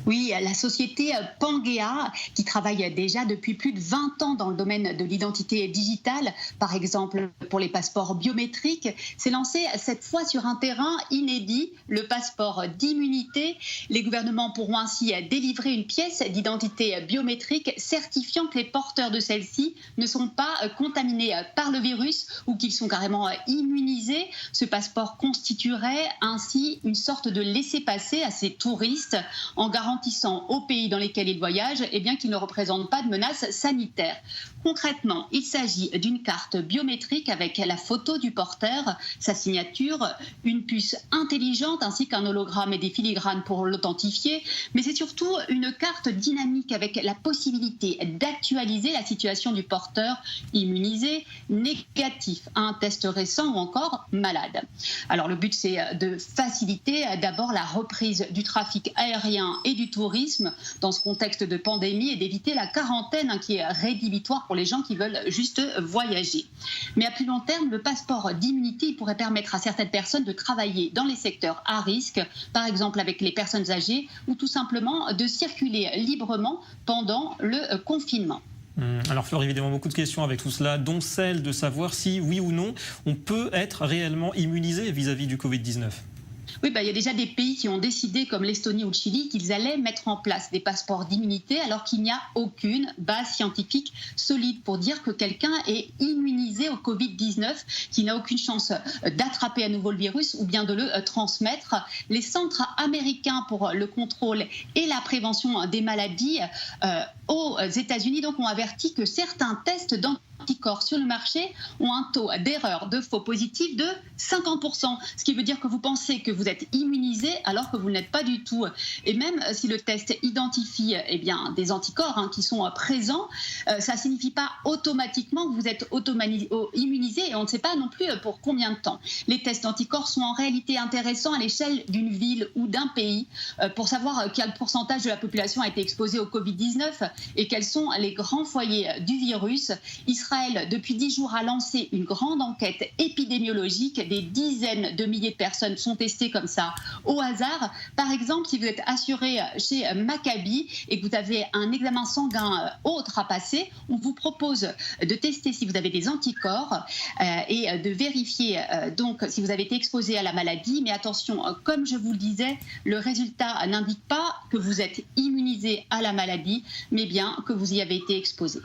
Oui, la société Pangea, qui travaille déjà depuis plus de 20 ans dans le domaine de l'identité digitale, par exemple pour les passeports biométriques, s'est lancée cette fois sur un terrain inédit, le passeport d'immunité. Les gouvernements pourront ainsi délivrer une pièce d'identité biométrique certifiant que les porteurs de celle-ci ne sont pas contaminés par le virus ou qu'ils sont carrément immunisés. Ce passeport constituerait ainsi une sorte de laissez-passer à ces touristes en garantissant aux pays dans lesquels ils voyagent qu'ils ne représentent pas de menace sanitaire. Concrètement, il s'agit d'une carte biométrique avec la photo du porteur, sa signature, une puce intelligente ainsi qu'un hologramme et des filigranes pour l'authentifier. Mais c'est surtout une carte dynamique avec la possibilité d'actualiser la situation du porteur immunisé, négatif à un test récent ou encore malade. Alors le but, c'est de faciliter d'abord la reprise du trafic aérien et du tourisme dans ce contexte de pandémie et d'éviter la quarantaine qui est rédhibitoire pour les gens qui veulent juste voyager. Mais à plus long terme, le passeport d'immunité pourrait permettre à certaines personnes de travailler dans les secteurs à risque, par exemple avec les personnes âgées, ou tout simplement de circuler librement pendant le confinement. Alors Fleur, évidemment beaucoup de questions avec tout cela, dont celle de savoir si, oui ou non, on peut être réellement immunisé vis-à-vis du Covid-19. Oui, il y a déjà des pays qui ont décidé, comme l'Estonie ou le Chili, qu'ils allaient mettre en place des passeports d'immunité alors qu'il n'y a aucune base scientifique solide pour dire que quelqu'un est immunisé au Covid-19, qui n'a aucune chance d'attraper à nouveau le virus ou bien de le transmettre. Les centres américains pour le contrôle et la prévention des maladies aux États-Unis ont averti que certains tests d'anticorps sur le marché ont un taux d'erreur de faux positif de 50%, ce qui veut dire que vous pensez que vous êtes immunisé alors que vous ne l'êtes pas du tout. Et même si le test identifie des anticorps qui sont présents, ça ne signifie pas automatiquement que vous êtes immunisé et on ne sait pas non plus pour combien de temps. Les tests d'anticorps sont en réalité intéressants à l'échelle d'une ville ou d'un pays pour savoir quel pourcentage de la population a été exposée au Covid-19 et quels sont les grands foyers du virus. Israël, depuis 10 jours, a lancé une grande enquête épidémiologique. Des dizaines de milliers de personnes sont testées comme ça au hasard. Par exemple, si vous êtes assuré chez Maccabi et que vous avez un examen sanguin autre à passer, on vous propose de tester si vous avez des anticorps et de vérifier donc si vous avez été exposé à la maladie. Mais attention, comme je vous le disais, le résultat n'indique pas que vous êtes immunisé à la maladie, mais bien que vous y avez été exposé.